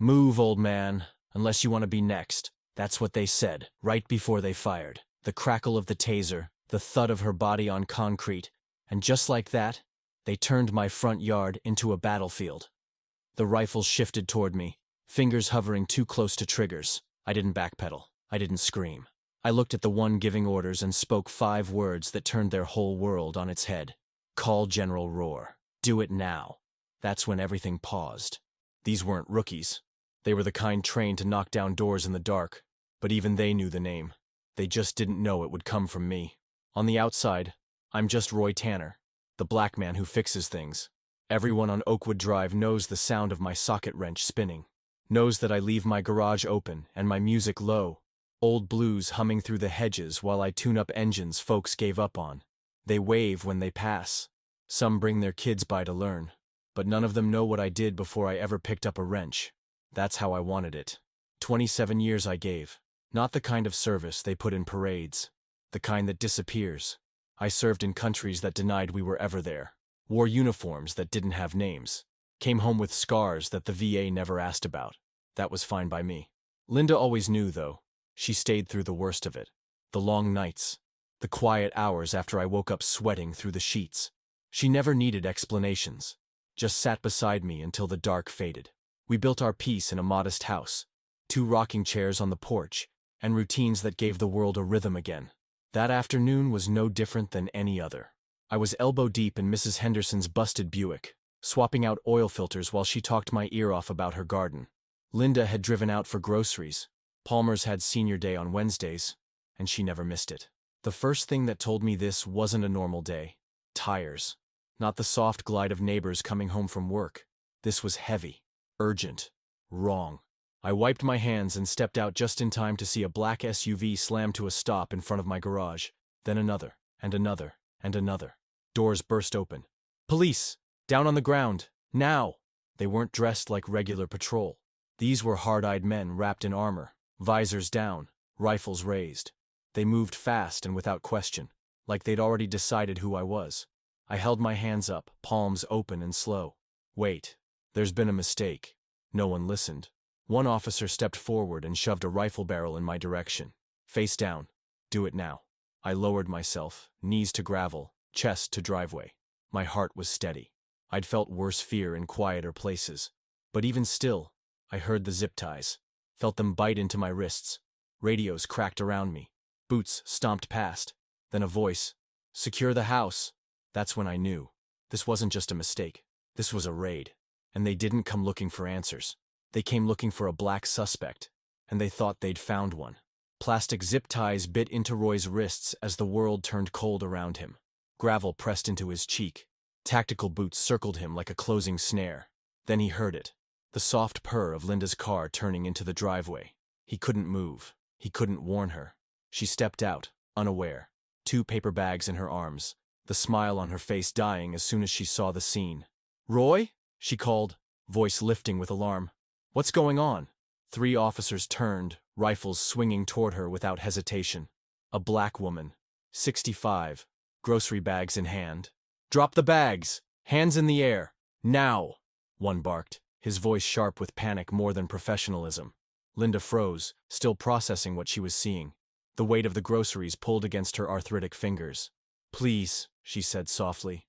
"Move, old man, unless you want to be next." That's what they said, right before they fired. The crackle of the taser, the thud of her body on concrete, and just like that, they turned my front yard into a battlefield. The rifles shifted toward me, fingers hovering too close to triggers. I didn't backpedal. I didn't scream. I looked at the one giving orders and spoke 5 words that turned their whole world on its head. Call General Roar. Do it now. That's when everything paused. These weren't rookies. They were the kind trained to knock down doors in the dark, but even they knew the name. They just didn't know it would come from me. On the outside, I'm just Roy Tanner, the black man who fixes things. Everyone on Oakwood Drive knows the sound of my socket wrench spinning, knows that I leave my garage open and my music low, old blues humming through the hedges while I tune up engines folks gave up on. They wave when they pass. Some bring their kids by to learn, but none of them know what I did before I ever picked up a wrench. That's how I wanted it. 27 years I gave. Not the kind of service they put in parades. The kind that disappears. I served in countries that denied we were ever there. Wore uniforms that didn't have names. Came home with scars that the VA never asked about. That was fine by me. Linda always knew, though. She stayed through the worst of it. The long nights. The quiet hours after I woke up sweating through the sheets. She never needed explanations. Just sat beside me until the dark faded. We built our peace in a modest house. 2 rocking chairs on the porch, and routines that gave the world a rhythm again. That afternoon was no different than any other. I was elbow deep in Mrs. Henderson's busted Buick, swapping out oil filters while she talked my ear off about her garden. Linda had driven out for groceries. Palmer's had senior day on Wednesdays, and she never missed it. The first thing that told me this wasn't a normal day. Tires. Not the soft glide of neighbors coming home from work. This was heavy. Urgent. Wrong. I wiped my hands and stepped out just in time to see a black SUV slam to a stop in front of my garage. Then another, and another, and another. Doors burst open. Police! Down on the ground! Now! They weren't dressed like regular patrol. These were hard-eyed men wrapped in armor, visors down, rifles raised. They moved fast and without question, like they'd already decided who I was. I held my hands up, palms open and slow. Wait. There's been a mistake. No one listened. One officer stepped forward and shoved a rifle barrel in my direction. Face down. Do it now. I lowered myself, knees to gravel, chest to driveway. My heart was steady. I'd felt worse fear in quieter places. But even still, I heard the zip ties, felt them bite into my wrists. Radios cracked around me. Boots stomped past. Then a voice. Secure the house. That's when I knew. This wasn't just a mistake. This was a raid. And they didn't come looking for answers. They came looking for a black suspect, and they thought they'd found one. Plastic zip ties bit into Roy's wrists as the world turned cold around him. Gravel pressed into his cheek. Tactical boots circled him like a closing snare. Then he heard it. The soft purr of Linda's car turning into the driveway. He couldn't move. He couldn't warn her. She stepped out, unaware. 2 paper bags in her arms, the smile on her face dying as soon as she saw the scene. "Roy?" she called, voice lifting with alarm. "What's going on?" 3 officers turned, rifles swinging toward her without hesitation. A black woman, 65, grocery bags in hand. "Drop the bags! Hands in the air! Now!" one barked, his voice sharp with panic more than professionalism. Linda froze, still processing what she was seeing. The weight of the groceries pulled against her arthritic fingers. "Please," she said softly.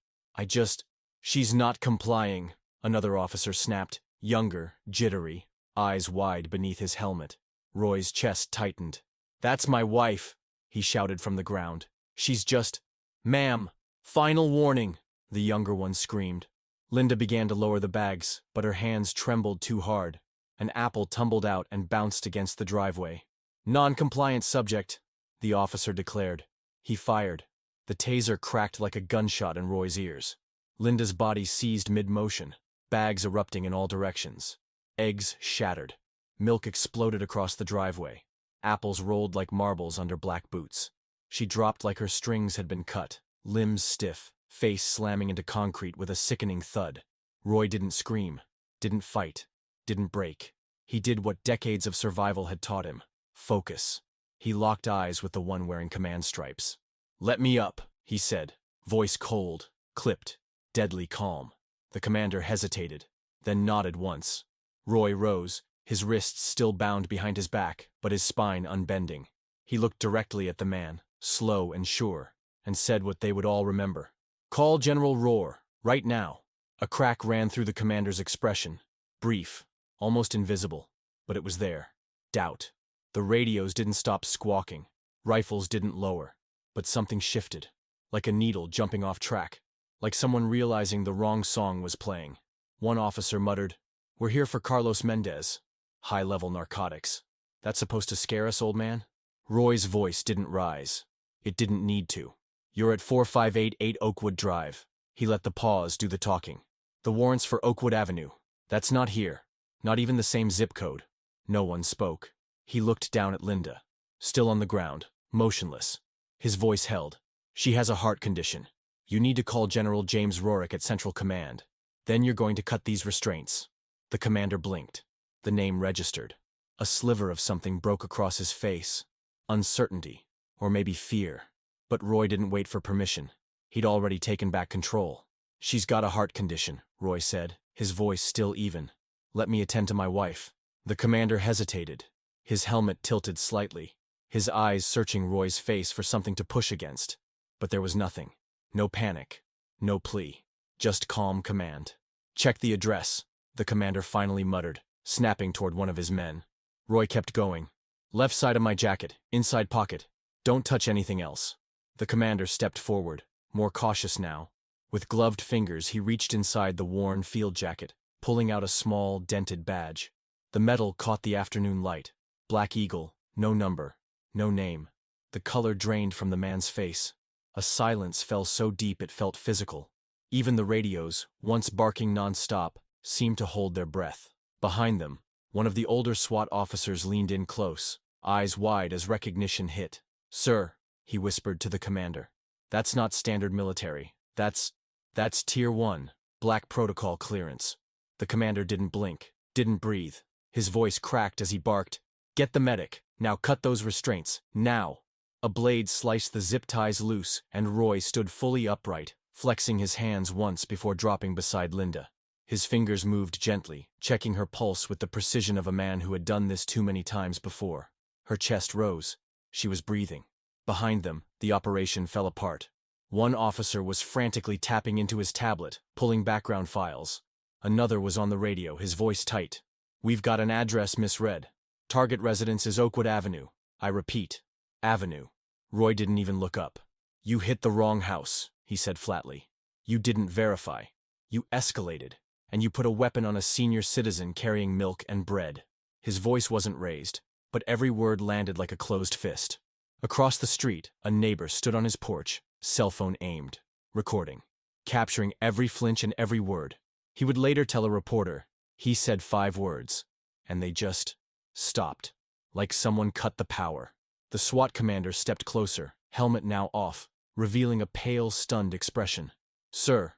She's not complying," another officer snapped, younger, jittery, eyes wide beneath his helmet. Roy's chest tightened. "That's my wife," he shouted from the ground. "She's just—" "Ma'am, final warning," the younger one screamed. Linda began to lower the bags, but her hands trembled too hard. An apple tumbled out and bounced against the driveway. "Non-compliant subject," the officer declared. He fired. The taser cracked like a gunshot in Roy's ears. Linda's body seized mid-motion, bags erupting in all directions. Eggs shattered. Milk exploded across the driveway. Apples rolled like marbles under black boots. She dropped like her strings had been cut, limbs stiff, face slamming into concrete with a sickening thud. Roy didn't scream, didn't fight, didn't break. He did what decades of survival had taught him. Focus. He locked eyes with the one wearing command stripes. "Let me up," he said, voice cold, clipped, deadly calm. The commander hesitated, then nodded once. Roy rose, his wrists still bound behind his back, but his spine unbending. He looked directly at the man, slow and sure, and said what they would all remember. "Call General Rohr, right now." A crack ran through the commander's expression, brief, almost invisible, but it was there. Doubt. The radios didn't stop squawking, rifles didn't lower, but something shifted, like a needle jumping off track, like someone realizing the wrong song was playing. One officer muttered, "We're here for Carlos Mendez." High-level narcotics. "That's supposed to scare us, old man?" Roy's voice didn't rise. It didn't need to. "You're at 4588 Oakwood Drive." He let the pause do the talking. "The warrant's for Oakwood Avenue. That's not here. Not even the same zip code." No one spoke. He looked down at Linda, still on the ground, motionless. His voice held. "She has a heart condition. You need to call General James Rorick at Central Command. Then you're going to cut these restraints." The commander blinked. The name registered. A sliver of something broke across his face. Uncertainty, or maybe fear. But Roy didn't wait for permission. He'd already taken back control. "She's got a heart condition," Roy said, his voice still even. "Let me attend to my wife." The commander hesitated, his helmet tilted slightly, his eyes searching Roy's face for something to push against. But there was nothing. No panic. No plea. Just calm command. "Check the address," the commander finally muttered, snapping toward one of his men. Roy kept going. "Left side of my jacket, inside pocket. Don't touch anything else." The commander stepped forward, more cautious now. With gloved fingers, he reached inside the worn field jacket, pulling out a small, dented badge. The metal caught the afternoon light. Black Eagle, no number, no name. The color drained from the man's face. A silence fell so deep it felt physical. Even the radios, once barking non-stop, seemed to hold their breath. Behind them, one of the older SWAT officers leaned in close, eyes wide as recognition hit. "Sir," he whispered to the commander, "that's not standard military. That's Tier 1, Black Protocol clearance." The commander didn't blink, didn't breathe. His voice cracked as he barked, "Get the medic. Now cut those restraints. Now." A blade sliced the zip ties loose, and Roy stood fully upright, flexing his hands once before dropping beside Linda. His fingers moved gently, checking her pulse with the precision of a man who had done this too many times before. Her chest rose. She was breathing. Behind them, the operation fell apart. One officer was frantically tapping into his tablet, pulling background files. Another was on the radio, his voice tight. "We've got an address misread. Target residence is Oakwood Avenue. I repeat, Avenue." Roy didn't even look up. "You hit the wrong house," he said flatly. "You didn't verify. You escalated. And you put a weapon on a senior citizen carrying milk and bread." His voice wasn't raised, but every word landed like a closed fist. Across the street, a neighbor stood on his porch, cell phone aimed, recording, capturing every flinch and every word. He would later tell a reporter, "He said 5 words, and they just stopped, like someone cut the power." The SWAT commander stepped closer, helmet now off, revealing a pale, stunned expression. "Sir,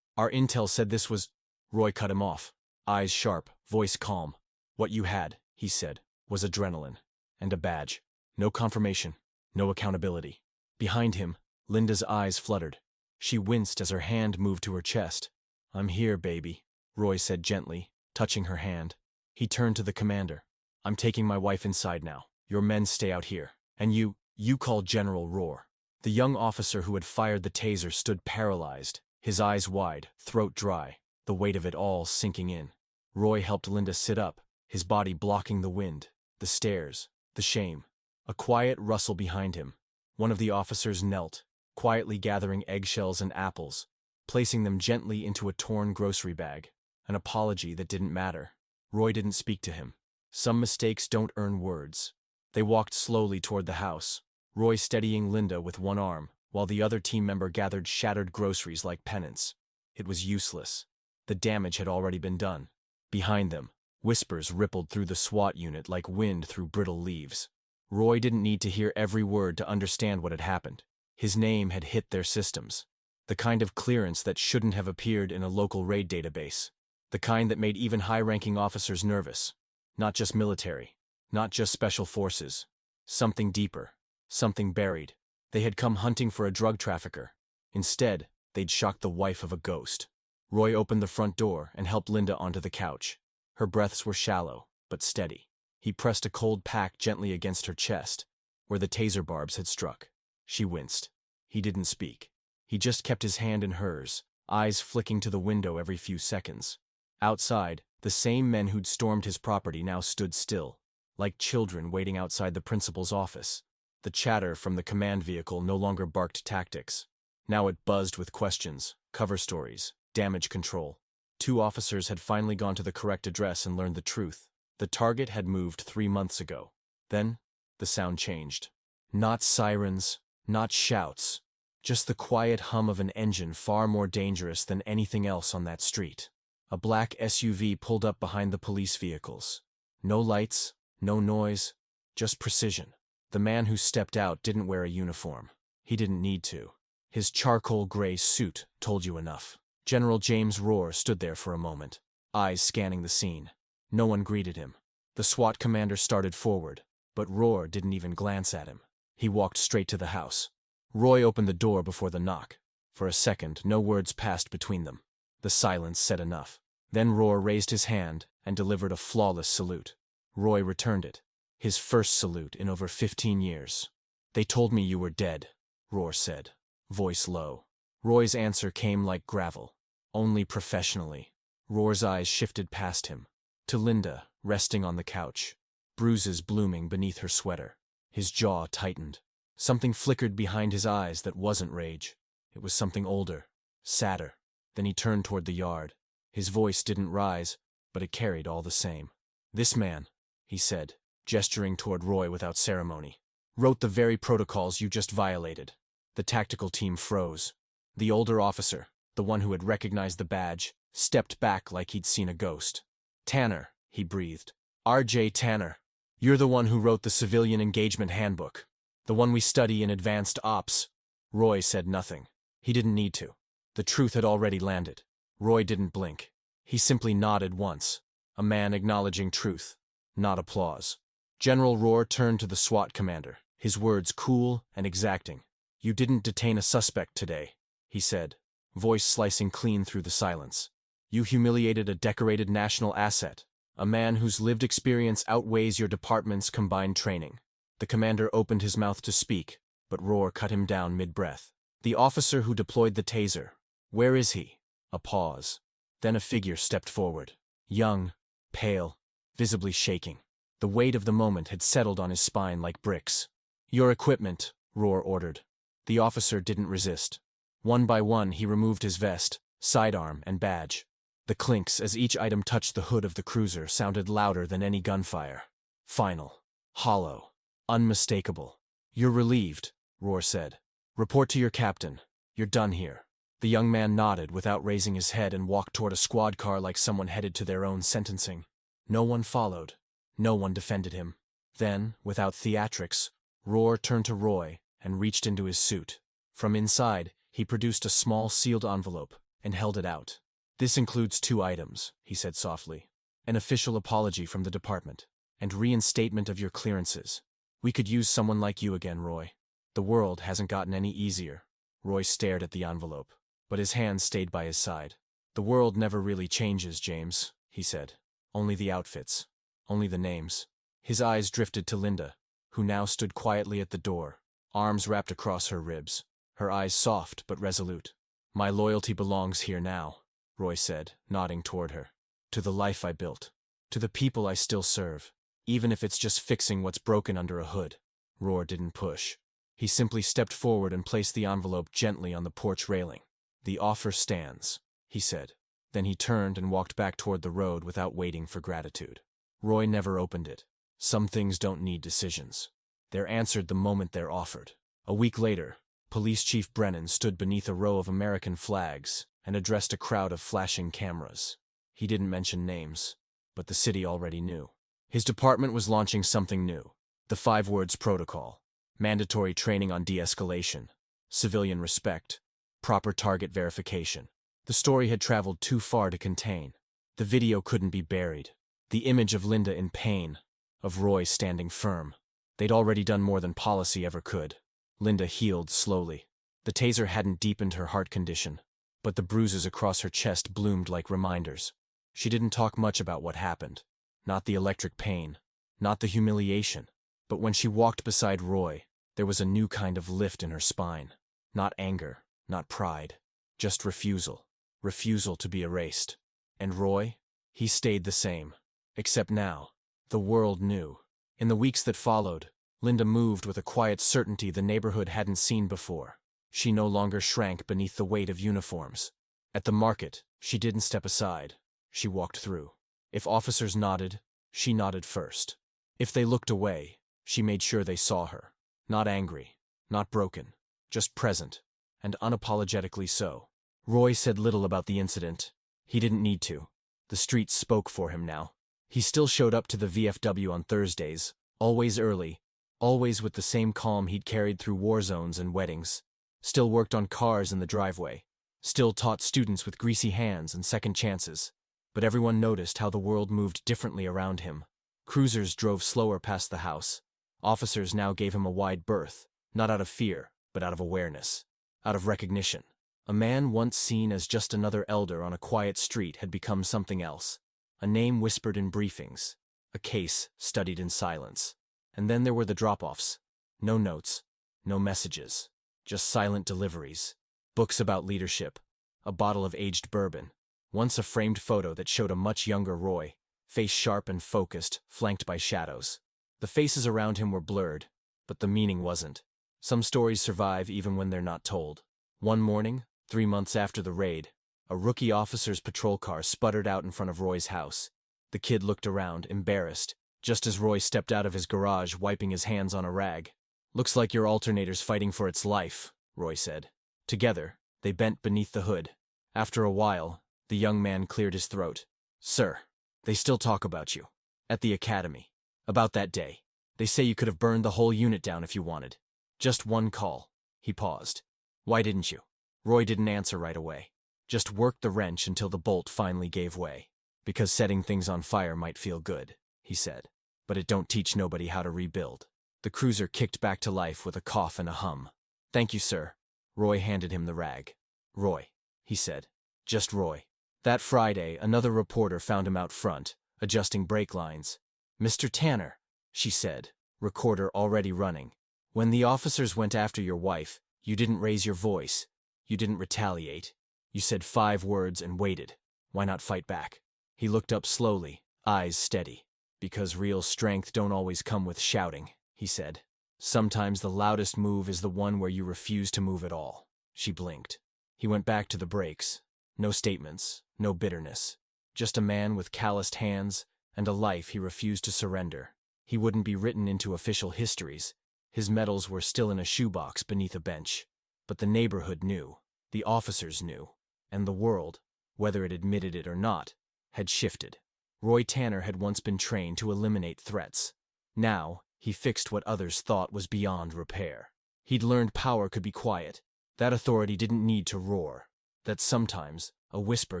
our intel said this was—" Roy cut him off, eyes sharp, voice calm. "What you had," he said, "was adrenaline. And a badge. No confirmation, no accountability." Behind him, Linda's eyes fluttered. She winced as her hand moved to her chest. "I'm here, baby," Roy said gently, touching her hand. He turned to the commander. "I'm taking my wife inside now. Your men stay out here. And you call General Rohr." The young officer who had fired the taser stood paralyzed, his eyes wide, throat dry, the weight of it all sinking in. Roy helped Linda sit up, his body blocking the wind, the stairs, the shame. A quiet rustle behind him. One of the officers knelt, quietly gathering eggshells and apples, placing them gently into a torn grocery bag. An apology that didn't matter. Roy didn't speak to him. Some mistakes don't earn words. They walked slowly toward the house, Roy steadying Linda with one arm, while the other team member gathered shattered groceries like penance. It was useless. The damage had already been done. Behind them, whispers rippled through the SWAT unit like wind through brittle leaves. Roy didn't need to hear every word to understand what had happened. His name had hit their systems. The kind of clearance that shouldn't have appeared in a local raid database. The kind that made even high-ranking officers nervous. Not just military. Not just special forces. Something deeper. Something buried. They had come hunting for a drug trafficker. Instead, they'd shocked the wife of a ghost. Roy opened the front door and helped Linda onto the couch. Her breaths were shallow, but steady. He pressed a cold pack gently against her chest, where the taser barbs had struck. She winced. He didn't speak. He just kept his hand in hers, eyes flicking to the window every few seconds. Outside, the same men who'd stormed his property now stood still, like children waiting outside the principal's office. The chatter from the command vehicle no longer barked tactics. Now it buzzed with questions, cover stories, damage control. 2 officers had finally gone to the correct address and learned the truth. The target had moved 3 months ago. Then, the sound changed. Not sirens, not shouts, just the quiet hum of an engine far more dangerous than anything else on that street. A black SUV pulled up behind the police vehicles. No lights, no noise, just precision. The man who stepped out didn't wear a uniform. He didn't need to. His charcoal gray suit told you enough. General James Rohr stood there for a moment, eyes scanning the scene. No one greeted him. The SWAT commander started forward, but Rohr didn't even glance at him. He walked straight to the house. Roy opened the door before the knock. For a second, no words passed between them. The silence said enough. Then Rohr raised his hand and delivered a flawless salute. Roy returned it. His first salute in over 15 years. "They told me you were dead," Rohr said, voice low. Roy's answer came like gravel. "Only professionally." Rohr's eyes shifted past him, to Linda, resting on the couch, bruises blooming beneath her sweater. His jaw tightened. Something flickered behind his eyes that wasn't rage. It was something older, sadder. Then he turned toward the yard. His voice didn't rise, but it carried all the same. "This man," he said, gesturing toward Roy without ceremony, "wrote the very protocols you just violated." The tactical team froze. The older officer, the one who had recognized the badge, stepped back like he'd seen a ghost. "Tanner," he breathed. "R.J. Tanner. You're the one who wrote the Civilian Engagement Handbook. The one we study in advanced ops." Roy said nothing. He didn't need to. The truth had already landed. Roy didn't blink. He simply nodded once. A man acknowledging truth, not applause. General Rohr turned to the SWAT commander, his words cool and exacting. "You didn't detain a suspect today," he said, voice slicing clean through the silence. "You humiliated a decorated national asset, a man whose lived experience outweighs your department's combined training." The commander opened his mouth to speak, but Rohr cut him down mid-breath. "The officer who deployed the taser, where is he?" A pause. Then a figure stepped forward. Young, pale, visibly shaking. The weight of the moment had settled on his spine like bricks. "Your equipment," Rohr ordered. The officer didn't resist. One by one he removed his vest, sidearm, and badge. The clinks as each item touched the hood of the cruiser sounded louder than any gunfire. Final. Hollow. Unmistakable. "You're relieved," Rohr said. "Report to your captain. You're done here." The young man nodded without raising his head and walked toward a squad car like someone headed to their own sentencing. No one followed. No one defended him. Then, without theatrics, Rohr turned to Roy and reached into his suit. From inside, he produced a small sealed envelope and held it out. "This includes 2 items," he said softly. "An official apology from the department, and reinstatement of your clearances. We could use someone like you again, Roy. The world hasn't gotten any easier." Roy stared at the envelope, but his hand stayed by his side. "The world never really changes, James," he said. "Only the outfits. Only the names." His eyes drifted to Linda, who now stood quietly at the door, arms wrapped across her ribs, her eyes soft but resolute. "My loyalty belongs here now," Roy said, nodding toward her. "To the life I built. To the people I still serve. Even if it's just fixing what's broken under a hood." Rohr didn't push. He simply stepped forward and placed the envelope gently on the porch railing. "The offer stands," he said. Then he turned and walked back toward the road without waiting for gratitude. Roy never opened it. Some things don't need decisions. They're answered the moment they're offered. A week later, Police Chief Brennan stood beneath a row of American flags and addressed a crowd of flashing cameras. He didn't mention names, but the city already knew. His department was launching something new. The 5 words protocol. Mandatory training on de-escalation. Civilian respect. Proper target verification. The story had traveled too far to contain. The video couldn't be buried. The image of Linda in pain, of Roy standing firm. They'd already done more than policy ever could. Linda healed slowly. The taser hadn't deepened her heart condition, but the bruises across her chest bloomed like reminders. She didn't talk much about what happened. Not the electric pain, not the humiliation. But when she walked beside Roy, there was a new kind of lift in her spine. Not anger, not pride, just refusal. Refusal to be erased. And Roy? He stayed the same. Except now, the world knew. In the weeks that followed, Linda moved with a quiet certainty the neighborhood hadn't seen before. She no longer shrank beneath the weight of uniforms. At the market, she didn't step aside. She walked through. If officers nodded, she nodded first. If they looked away, she made sure they saw her. Not angry, not broken, just present, and unapologetically so. Roy said little about the incident. He didn't need to. The streets spoke for him now. He still showed up to the VFW on Thursdays, always early, always with the same calm he'd carried through war zones and weddings. Still worked on cars in the driveway. Still taught students with greasy hands and second chances. But everyone noticed how the world moved differently around him. Cruisers drove slower past the house. Officers now gave him a wide berth, not out of fear, but out of awareness, out of recognition. A man once seen as just another elder on a quiet street had become something else. A name whispered in briefings. A case studied in silence. And then there were the drop-offs. No notes, no messages, just silent deliveries. Books about leadership, a bottle of aged bourbon, once a framed photo that showed a much younger Roy, face sharp and focused, flanked by shadows. The faces around him were blurred, but the meaning wasn't. Some stories survive even when they're not told. One morning, 3 months after the raid, a rookie officer's patrol car sputtered out in front of Roy's house. The kid looked around, embarrassed, just as Roy stepped out of his garage, wiping his hands on a rag. "Looks like your alternator's fighting for its life," Roy said. Together, they bent beneath the hood. After a while, the young man cleared his throat. "Sir, they still talk about you. At the academy. About that day. They say you could have burned the whole unit down if you wanted. Just one call." He paused. "Why didn't you?" Roy didn't answer right away. Just worked the wrench until the bolt finally gave way. "Because setting things on fire might feel good," he said. "But it don't teach nobody how to rebuild." The cruiser kicked back to life with a cough and a hum. "Thank you, sir." Roy handed him the rag. "Roy," he said. Just Roy. That Friday, another reporter found him out front, adjusting brake lines. "Mr. Tanner," she said, recorder already running. "When the officers went after your wife, you didn't raise your voice. You didn't retaliate. You said 5 words and waited. Why not fight back?" He looked up slowly, eyes steady. "Because real strength don't always come with shouting," he said. "Sometimes the loudest move is the one where you refuse to move at all." She blinked. He went back to the brakes. No statements, no bitterness. Just a man with calloused hands and a life he refused to surrender. He wouldn't be written into official histories. His medals were still in a shoebox beneath a bench. But the neighborhood knew. The officers knew. And the world, whether it admitted it or not, had shifted. Roy Tanner had once been trained to eliminate threats. Now, he fixed what others thought was beyond repair. He'd learned power could be quiet. That authority didn't need to roar. That sometimes a whisper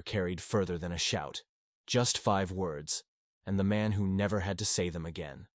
carried further than a shout. Just 5 words, and the man who never had to say them again.